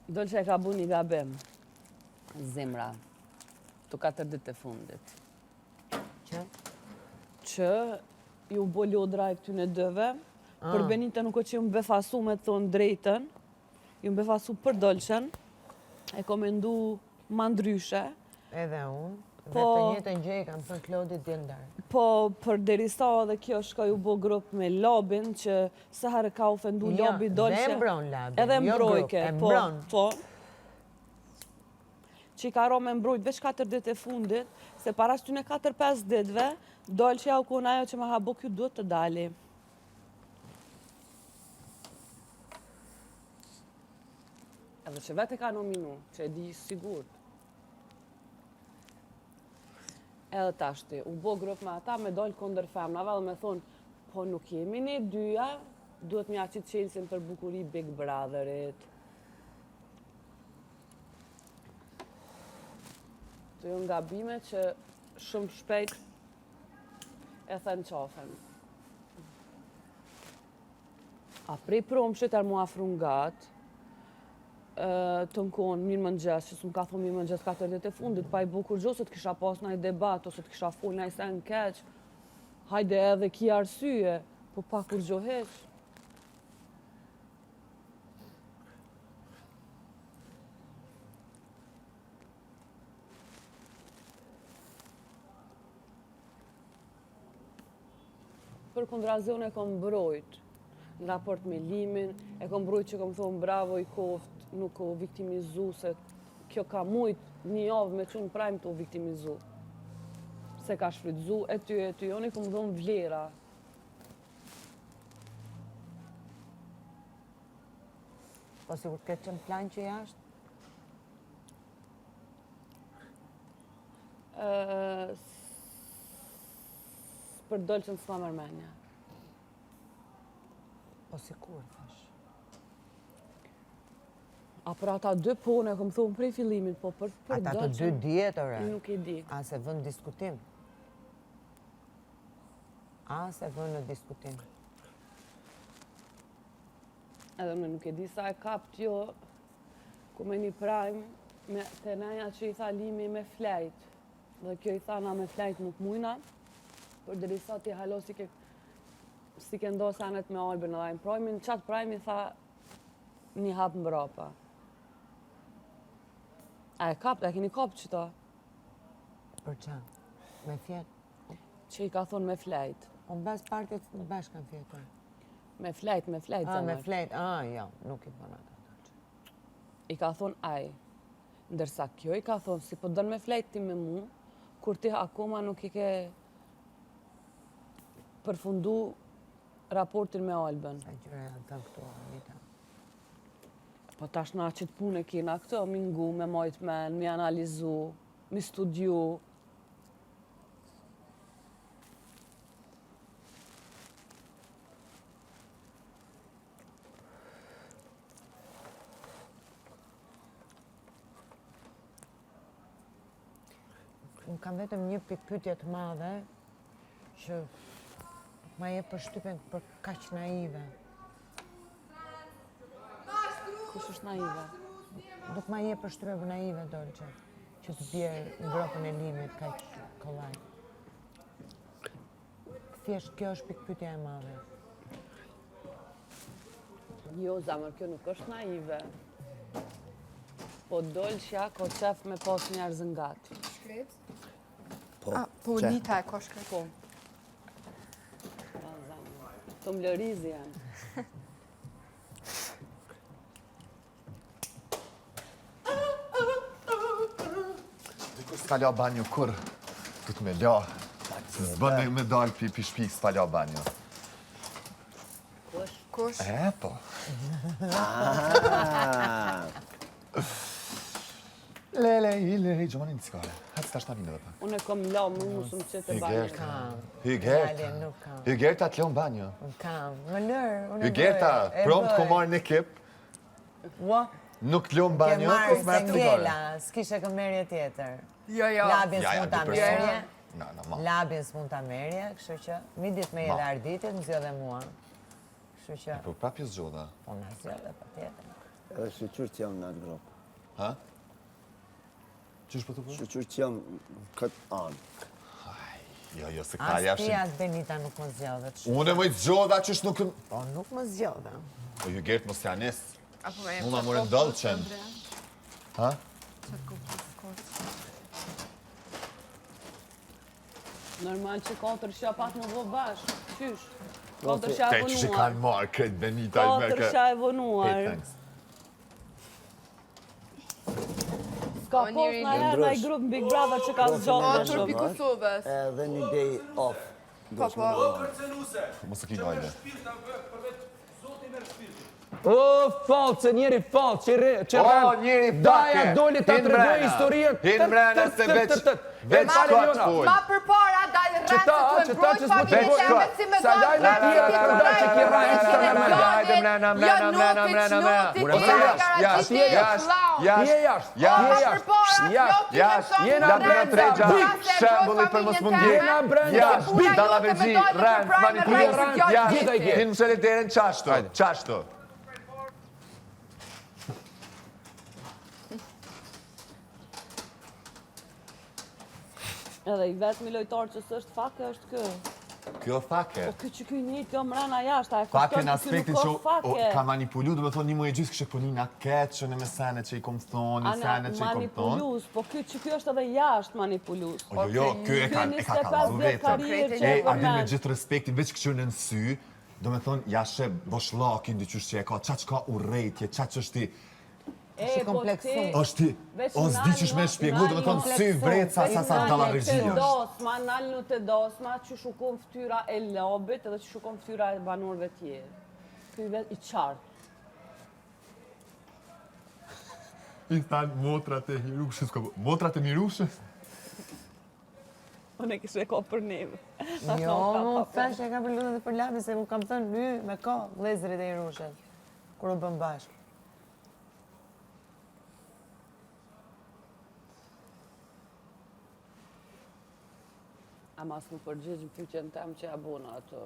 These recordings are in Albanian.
Dolçe ka bu një gabim. Zemra. Të 4 ditë e fundit. Që ju bo lodra e këtyne dëve. Për Benita nuk o që ju më befasu me të thonë drejten. Ju më befasu për Dolçen. E komendu ma ndryshe. Edhe unë. Dhe të njëjtën gjë kam thënë Klodit djendar. Po, për derisa dhe kjo shka ju bo grup me Labin, që se herë ka ofendu Labi Dolçe. Dhe mbron Labin, edhe jo mbrojke, grup, e mbron. Po. Që i ka ro me mbrojt veç 4 ditë e fundit, se para shtyne 4-5 ditëve, Dolçe ja u kon ajo që ma ha bo kjo duhet të dali. Edhe që vete ka nominu, që e di sigurt. Edhe tashti, u bo grup me ata me dollë kondër femnave dhe me thonë, po nuk jemi ne dyja, duhet mja qitë qelsin për bukuri Big Brotherit. Të ju nga bime që shumë shpejt e thënë qafen. A prej promshit er mu afru ngatë, të nkonë mirë mëngjes, që s'm ka thonë mirë mëngjes 4 ditë e fundit, pa i bukur gjo se të kisha pas nëjë debat, ose të kisha full nëjë sen keq, hajde edhe ki arsye, po pa kur gjo heq. Për kondrazion e kom mbrojt, në raport me Limin, e kom mbrojt që kom thonë bravo i koft, nuk o viktimizu, se kjo ka mujt një javë me qunë prajmë të o viktimizu. Se ka shfrytzu, e ty, unë i kom dhonë vlera. Po sigur këtë qënë plan që jashtë? Për Dolçen s'ma mërmenja. Po sigur, thash. A për ata 2 pone, kom thonë prej fillimit, po për Dolçen... Ata të 2 djetëre. Nuk e di. A se vën diskutim. Në diskutim. Edhe me nuk e di sa e kap t'jo, ku me një prajmë, të neja që i tha Limi me flejt. Dhe kjo i tha na me flejt nuk mujna, për derisa ti halo si ke ndo sanet me Albin edhe ajnë prajmin, qatë prajmi tha një hap mbrapa. A e kap, a keni kap qëta? Për qa? Me fjetë? Që i ka thonë me flejt. Unë bas partit bashkë kanë fjetër. Me flejt, zemër. Me flejt, jo, nuk i bëna të. I ka thonë aj. Ndërsa kjo i ka thonë, si po dënë me flejt ti me mu, kur ti akoma nuk i ke përfundu raportin me Albin. A gjyre janë të këtu, Anita. Po tash na që të punë e kina këto, mi ngu, me majt men, mi analizu, mi studiu. Unë kam vetëm një pikpytje të madhe që ma je përshtypen për kaq naive. Kush është naive? Nuk ma je përshtypen për naive, Dolçe, që të bjerë në gropën e Limit kaq kollaj. Thjesht kjo është pikpytja e madhe. Jo, zamër, kjo nuk është naive. Po Dolçja ko qef me pas njerëz ngati. Shkret? Po, Nita e ko shkret. Po. Të mlërizi janë. S'ka la banjo kur, du të me la. S'bën me dalë pi shpik s'ka la banjo. Kush? Po. Lele, gjomani në cikare. Hajtë s'ta shtavine dhe ta. Unë e kom la, më musëm qëtë e banjë. Hygerta t'lon banjo. Kam, më lërë, unë e Hygerta, prompt ku marrë në kip, nuk t'lon banjo, Ke kus marrë me se të cikare. ngella, s'kishe këmerje tjetër. Jo. Labin s'mund ta merje. Ma. Labin s'mund ta merje, kështu që midit me edhe arditit, më zjo dhe mua. Kështu që... Po prapje zgjoda. Po në zjo dhe pa tjetër. Edhe shqyqyr që jam në atë grupë. Ha? Qysh po të po? Shqyqyr që jam këtë anë. Jo, se ka As ti jashtë. as Benita nuk më zgjodhet. Unë e më i zgjodha qysh nuk... Po, nuk më zgjodha. Po ju gjertë mos janis. Apo me Unë më rëndëllë qenë. Ha? Qatë kupë të skoqë. Normal që 4 shja pak më vë bashkë. Qysh? 4 shja Te që vonuar. kanë marrë këtë Benita i me 4 shja e vonuar. Hey, thanks. Ska post në herë në i grupë në Big Brother që ka zgjohë dhe Turpi shumë. Kosovës. Edhe një day off. Po, po. Mos e ki gajde. O, falë, se njeri falë, që O, njeri daja fake. doli ta Hin të regoj mrena. historien. Hin mrena se veç shkot full. Ma për para dalë rrënë Që ta, të që ta, mbrojt që s'më familje të teme si me Sa daj me tje të këndaj që ki rajnë që në mrena. Hajde mrena, mrena, mrena, mrena, mrena. Ure, po jashtë, Ti je jashtë. Jena brenda, bik, shembulli për mos mundje. Jena brenda, Jashtë, bik. dalla vegji, rend, manipulim. Gjitha i Hinë më shëlliterin qashtu, qashtu. Edhe i vetëmi lojtarë që s'është fake është kë. Kjo fake. Po kë që kë njëtë kjo mrena jashtë, a e Fake kushton në që kë aspektin nuk që është fake. ka manipulu, dhe me thonë një më e gjysë kështë po një na keqën e me sene që i kom thonë, një sene që i kom thonë. Manipulus, po kë që kë është edhe jashtë manipulus. O jo, kjo e ka kalzu vetëm. karierë që E, e adi me vërmen. gjithë respektin, veç këqyrë në sy, do me thonë, jashe boshlakin dyqysh që e ka, qa që ka urejtje, qa që është ti, Është kompleksuar. është ti, o s'di qysh me shpjegu, do me thonë, sy vret sa dallavergji është. Dosma, nalë të dosma, që shukon ftyra e lobit edhe që shukon ftyra e banorëve tjerë. Ky vet i qartë. I thanë motrat e hirushës, motrat e mirushës? Unë e kishë e ko për neve. Jo, më fesh e ka për lutën dhe për labi, se mu kam thënë hy me ka vlezërit e i rushet, kur u bëm bashkë. Ama s'mu përgjigj në pyqen tem që ja bona atë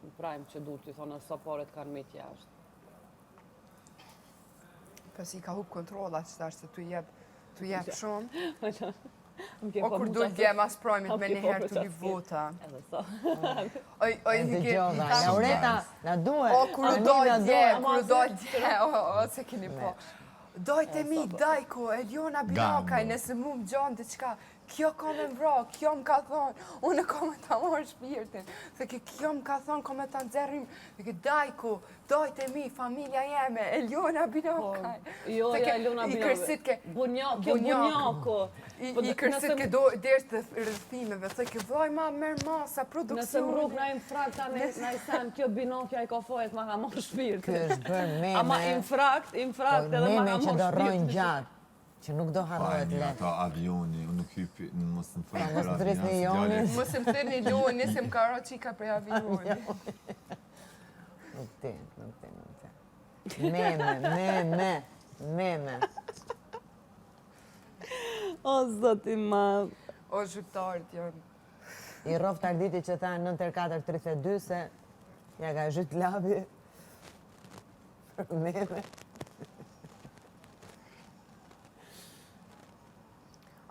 në prajmë që du t'i thonë saparet kanë mit jashtë. Pasi ka hub kontrola që tash se tu jep shumë. O O kur du t'gjem as projmit me njëherë të li vota. Edhe sa. Oj, Dëgjova, Laureta, na duhet. O, kur u doj dje, o, se keni po. Dojte mi, Dajko, Eliona Binokaj, nëse mu më gjonë diqka, kjo ka me mbra, kjo më ka thonë, unë ka me ta marrë shpirtin, se kjo më ka thonë, ka me ta nxerrim, dhe Dajko, dojte mi, familja jeme, Eliona Binokaj. Jo, Eliona Binokaj. I kërsit ke... Bunjako. I kërsit ke derës të rëthimeve, thë ke vloj ma mërë masa, produksioni. Nëse më rrug në infrakt, ta në i sen, kjo Binokja i ka fojet, ma ka marrë shpirtin. Ky është bërë meme. Ama infrakt edhe ma ka Meme marrë që do rojnë shpirtin. gjatë, që nuk do harrohet Fajni, letë. ata avioni, unë nuk hypi, mos në Ja, mos të drisni Jonin. Mos më thërni luën, nisëm karo qika për avioni. Nuk ti. Meme. O, zoti ma. O, zhuptarit janë. I roft arditi që tha 9-4-32 se ja ka zhyt labi. Meme.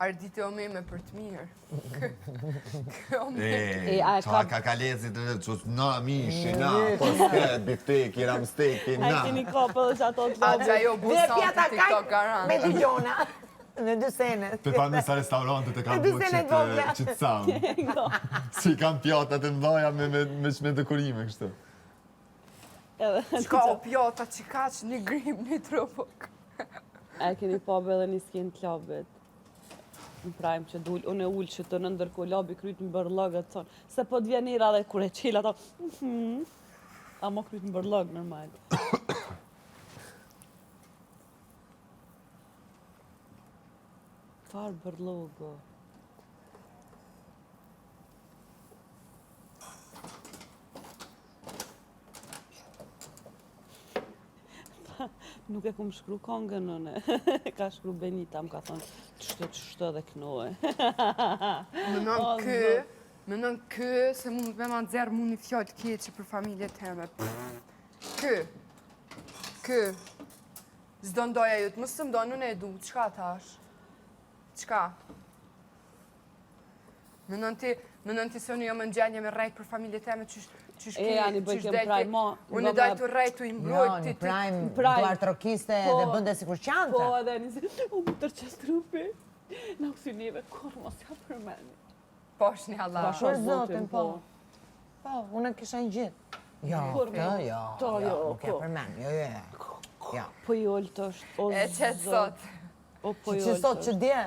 Arditi o meme për të mirë. Qa ka lezit dhe që na, mishi, na, po s'ke, bifteki, ramsteki, A na. keni kopë dhe që ato të A që ajo Dhe busan pjata të TikTok me garantë. digjona. Me dy senet. Pe pa nësa restaurantet e kam Dy bu sene vogla. qitë sam. Si kam pjatat e mdoja me shme dekorime, kështu. Qka o pjata që ka që një grim, një trupok. A keni popë edhe një skin të lobit. Në prajmë që dull, unë e ullë që të në ndërko lobi kryt në bërlogët thonë, se po t'vjenira dhe kur e qila ato, a mo kryt në bërlog normal. Farë bërlogo. Nuk e kum shkru kongën nëne, ka shkru Benita, më ka thonë, qështë dhe knoe. Mënon kë, se mund me ma nxerë mu një fjallë keqe për familje teme. Kë. Zdo ndoja ju të mësë më do, në e du, qka tash? Qka? Më nënë ti se unë jo më në gjenje me rejt për familje teme, qysh Ani bëj kem praj ma. Unë daj të rejt të Jo, imbrojt, në ti prime, Prime. duar trokiste dhe bënde si kur qante. Po, edhe nisi, u më tërqes trupi. Në kësinive, kur mos ja përmeni. posh një Allah. Bashkë Për zotin, zotin, po. Po, unë kisha një gjithë. Jo, Kur kjo, me? jo, To, jo, nuk e ko. përmen, jo. Jo. Po i ollë të është, o E qëtë sot. O po i Që ollë sot që dje,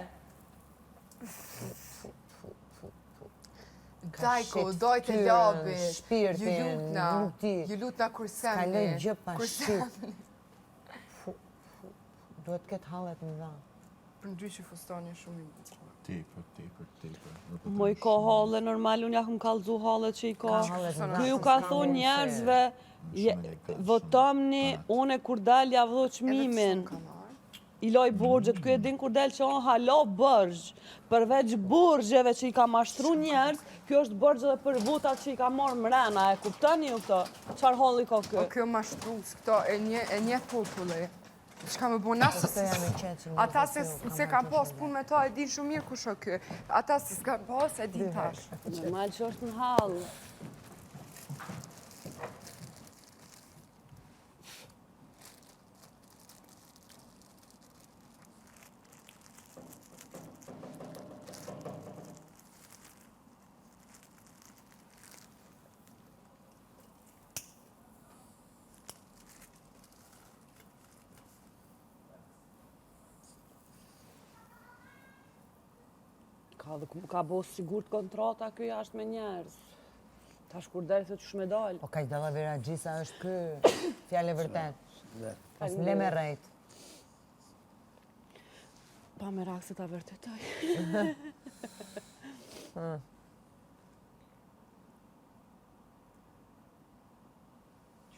Dajko, shit doj të ftyrën, labi. shpirtin, nuk ti. Ju lutna kur semni. Kaloj gjë pa Kur shqip. semni. Duhet këtë hallet më dha. Për ndryshë fustoni shumë i bukur. Tepër. Mo i ka halle normal, unë ja kom kallëzu hallet që i ka. Ka hallet më Ky ju dha. ka thonë njerëzve, votomni, une kur dal ja vdo qmimin. I loj borgjet, ky e din kur del që on halo borgj. Përveç borgjeve që i ka mashtru njerëz, kjo është borgj edhe për vutat që i ka marrë mrena, e kuptoni ju këto? Qar halli ka O kjo? kjo mashtrus, këto e një populli. Qka me bu nasë, Këto jam i qetë që ata se kam pas pun me ta e din shumë mirë kush o kjo. Ata se s'kam pas e din tash. Normal që është në hall. Ka bo sigurt kontrata kjo jashtë me njerëz. Tash kur deri se ç'sh me dal. Po kaq dalla vera gjisa është ky, fjallë e vërtet. Pas më le me rejt. Pa me rak se ta vërtetoj.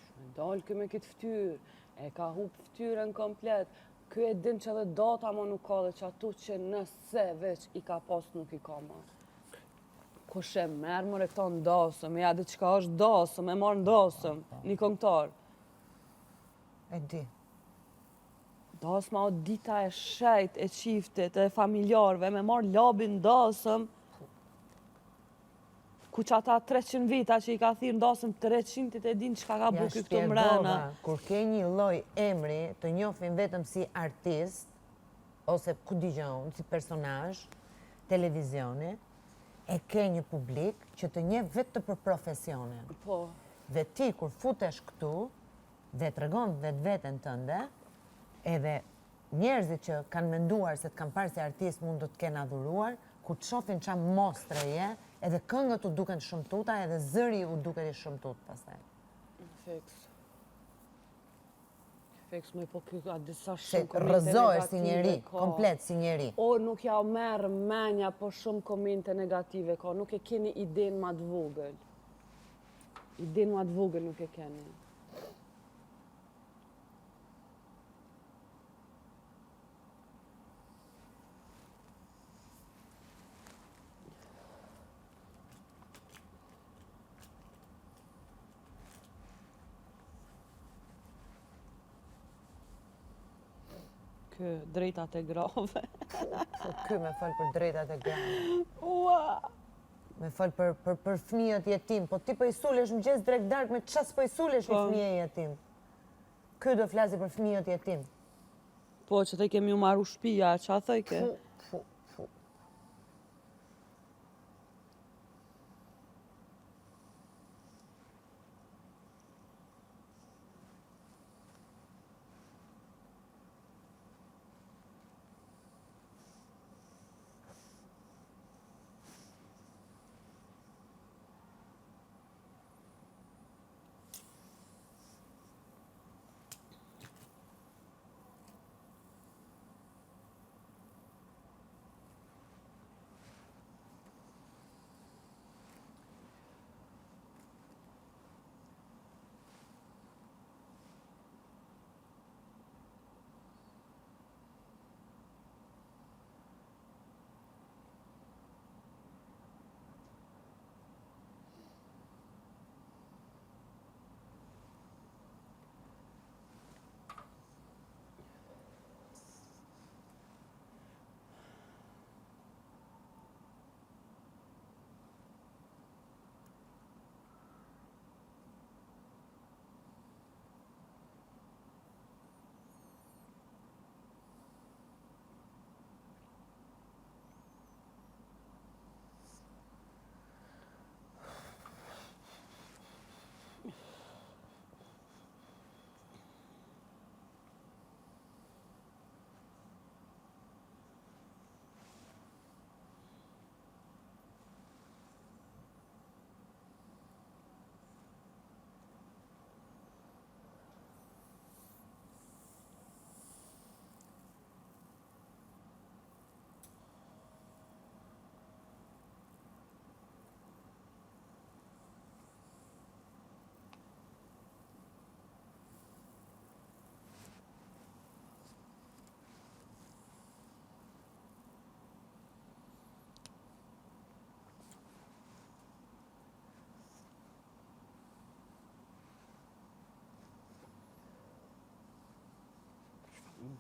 Shme dal kë me këtë ftyrë, e ka hup ftyrën komplet. Ky e din që edhe data ma nuk ka dhe që atu që nëse veç i ka pas nuk i ka ma. Kush e merë mëre këto ndasëm, ja dhe qka është dasëm, e marë ndasëm, një këngëtar. E di. Dasma o dita e shejt, e qiftit, e familjarve, me marë labin dasëm, ku që ata 300 vita që i ka thirë ndasëm 300 e din qka ka buki këtu mrena. Kur ke një lloj emri të njohin vetëm si artist, ose ku digjon, si personazh, televizioni, e ke një publik që të njeh vetë për profesionin. Po, Dhe ti kur futesh këtu dhe tregon vetveten tënde, edhe njerëzit që kanë menduar se të kanë parë si artist mund të të kenë adhuruar, kur të shohin qa mostre je, edhe këngët u duken shëmtuta, edhe zëri u duket i shëmtut pastaj. fiks. Fiks, me po kjo ka disa Se shumë komente rrëzohesh si negative njeri, ka. komplet si njeri. O, nuk ja u merë menja, po shumë komente negative ka. Nuk e keni idenë ma të vogël. Idenë ma të vogël nuk e keni. Kë drejtat e grave. Ky me fol për drejtat e grave. Ua! Me fol për fëmijët jetim, po ti po i sulesh mëngjes drejt dark me ças po i sulesh një Po. fëmijë jetim. Ky do flasi për fëmijët jetim. Po, që te kemi u marru shpia, që a thëj ke?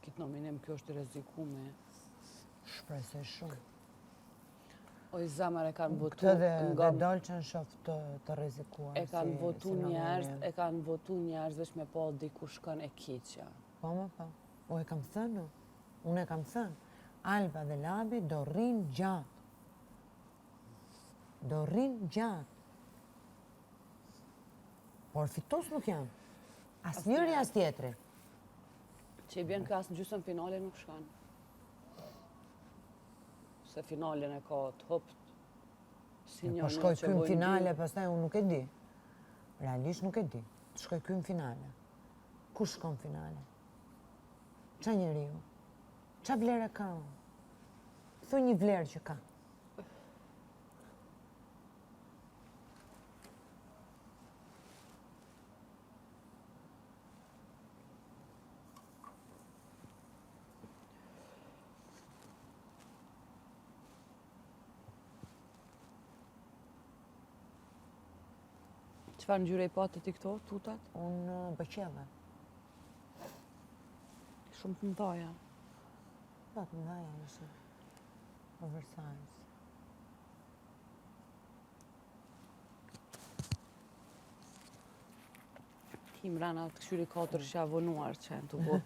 kitë nominim, kjo është rrezikume. Shpresoj shumë. O i zamar e kanë votu Këtë dhe nga... Dolçen shof të rrezikuar. E kanë votu si njerëz, nominim. e kanë votu njerëz veç me po dikush shkon e kiqja. Po, më po. O e kam thënë, unë e kam thënë. Alba dhe Labi do rrinë gjatë. Do rrinë gjatë. Por fitos nuk janë. As njëri, as tjetri. Që i bjen kas në gjysmë finale nuk shkan. Se finalen e ka të hopt. Si një Po shkoj kym finale, pastaj unë nuk e di. Realisht nuk e di. Të shkoj kym finale. Ku shkon finale? Qa njeriu? Qa vlerë ka? Thuaj një vlerë që ka. Qëfar ngjyre i patë ti këto, tutat? Unë bëqeve. Shumë të mëdhaja. Pa të mëdhaja ishe. Oversize. Ti mrena të këshyri 4 që avonuar që janë të bo.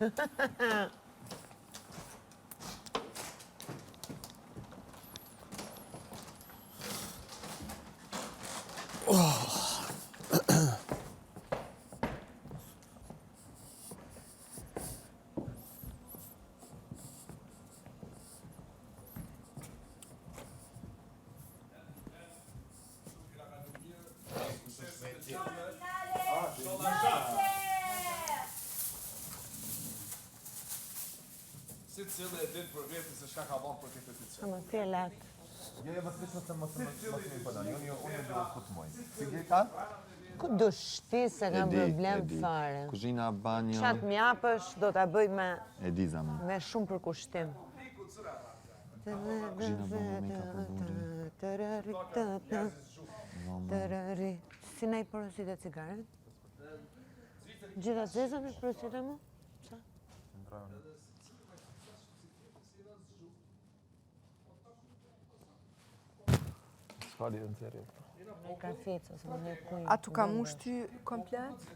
Si cilë e din për vetë se shka ka vonë për këtë të cilë. Ama fjellat. Jo, jo, mos më imponon. Unë do të moj. Si gjeta? Ku dush ti se kam problem fare. Kuzhina, banjo. Qatë mjapësh do t'a bëj me Zama. shumë përkushtim. Kuzhina, banjo, make-up e burri. Si na i porosit e cigaret? Gjitha zeza me porosit e mu? S'ka lidhje në serio. Me kafic ose me kuj. A tu ka mush ty komplet?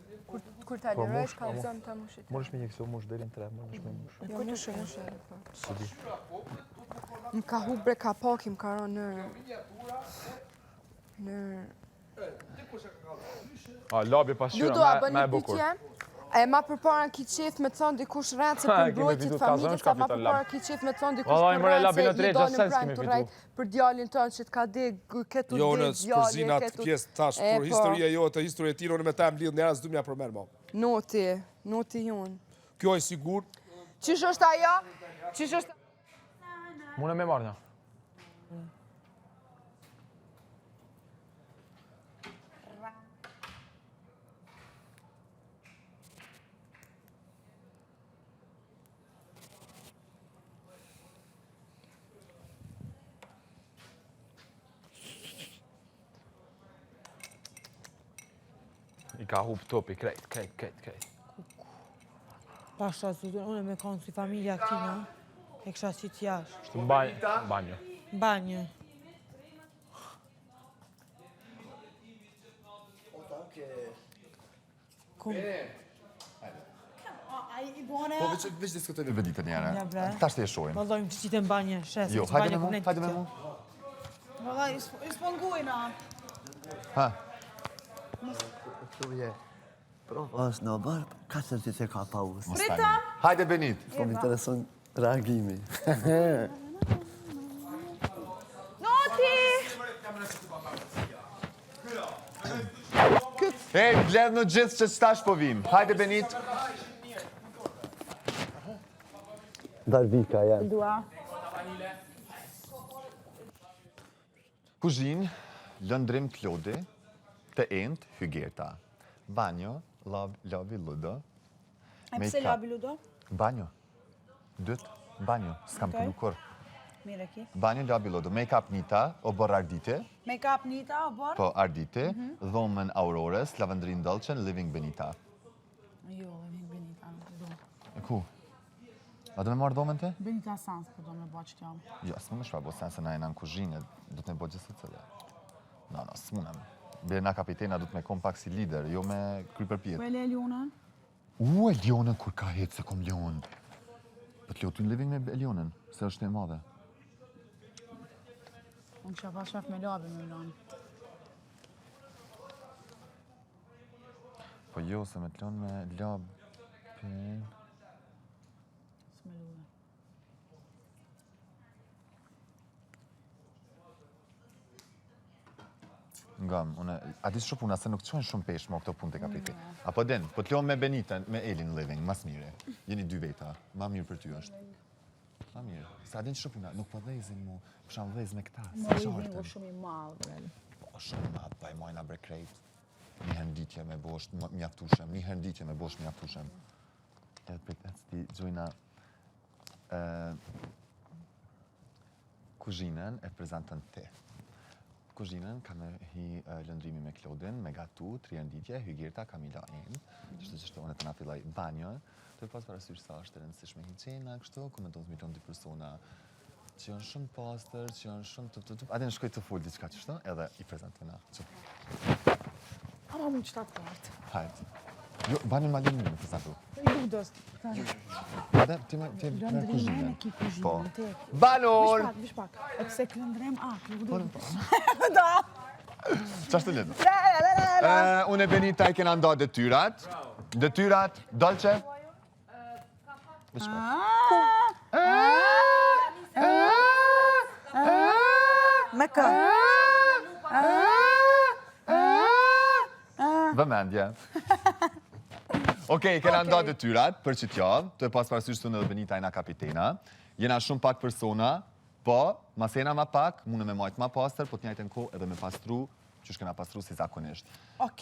Kur ta lirojsh, ka zënë ta mushit. Moresh me një këso mush deri në 3, moresh me mush. Jo, mush. Si di. Më ka hu bre ka pakim, ka ro në... A, labi pasqyra Ludo, a bën me një bukur. pytje? E ma përpara ki qef me thonë dikush rrët se për Kemi mbrojtjet fitu familjes, kazon, sa ma shka fiton përpara lab. ki qef me thonë dikush Vallaj, për more, rrët labi se në i tregja, dalin sens pranë kemi të fitu. rrejt për djalin tonë që t'ka deg, ketu Jo, deg në djalin, spërzina të pjesë tash, për historia jote, historie tira, unë me ta më lidhë njerës, du mja përmerë ma. Noti jonë. Kjo e sigur, Qish është ajo? Qish është... Mune me marrë një. I ka hup topi, krejt. Pasha zutën, unë me konë si familja këtina, e kësha si t'jash. Shtë në banjo. Banjë. Po veç diskutojnë veditën njëra. Ja, bre. Tash të e shojmë. Vallaj, më që qitë në banjë, shesë. Jo, hajde me mu. Vallaj, ispongujna. Ha, Është në bërë, 4 që ka pauzë. mos tani. Hajde Benit. Po më intereson reagimi. Ej, bledh në gjithë që s'tash po vim. Hajde Benit. Darvika, ja. Kuzhinë, lëndrim Klodi, të end, Hygerta. Banjo, labi Ludo. E pse labi Ludo? Banjo. Dytë, banjo. S'kam këllu kur. Mire ki. Banjo, labi Ludo. Make-up Nita, o bor Ardite. Make-up Nita, o bor? Po, Ardite. Dhomën Aurores, Lavandrin Dolcen, Living Benita. Jo, e mi Benita, do. E ku? A do me marrë domen te? Benita Sans, po do me bo që jam. Jo, s'mune shpa bo sen se na jena në kuzhinë, do të me bo gjithë të cëllë. No, s'munem. Bire na kapitena do të me kom pak si lider, jo me kry përpjet. Po e le Elionën? Elionën kur ka hetë se kom Leon. Po të leotu në living me Elionën, se është e madhe. Unë që pa shef me labi me Elon. Po jo, se me të lonë me labin... S'me luve. Ngam, a di shumë puna se nuk qojnë shumë pesh më këto punë të kapiti. Apo den, po të lonë me Benitën, me Elin në living, mas mire. Jeni 2 veta, ma mirë për ty është. Ma mirë. Se a din shumë puna, nuk po dhezin mu, përsham dhez me këta, se qartën. Më shumë i malë, brel. Po shumë i madhë, pa i mojna bre krejt. Një hënditje me bosht mjaftushem, një hënditje me bosht mjaftushem. Edhe për të ti gjojna kuzhinën e prezentën te. Kuzhinën ka me hi lëndrimi me Klodin, me gatu, 3 hënditje, Hygirta, Kamila 1. Qështë unë të na filloj banjo. Të pas parasysh sa është të rëndësishme higjena, kështu, komenton të milion 2 persona që janë shumë pastër, që janë shumë të. A dhe në shkoj të full diçka qështu, edhe i prezentojna. Ama mu qëta partë. Hajt. Jo, banjën ma linë me prezentu. I ludos. Adhe, ti me Lëndrime kuzhinën. në ki kuzhinën, Po. te. Banor! Vish pak. E pse këndrem, këndrem. Qashtë të lidhë? Unë e Benita i kena nda detyrat. Detyrat, dolqe? Vish pak. Me kë? Vëmendje. Okej, kena nda detyrat për që t'javë, të e pas parasysh të në dhe Benita i na kapitena. Jena shumë pak persona, po, mas jena ma pak, mune me majtë ma pastër, po t'njajtë në ko edhe me pastru, që shkena pastru si zakonisht.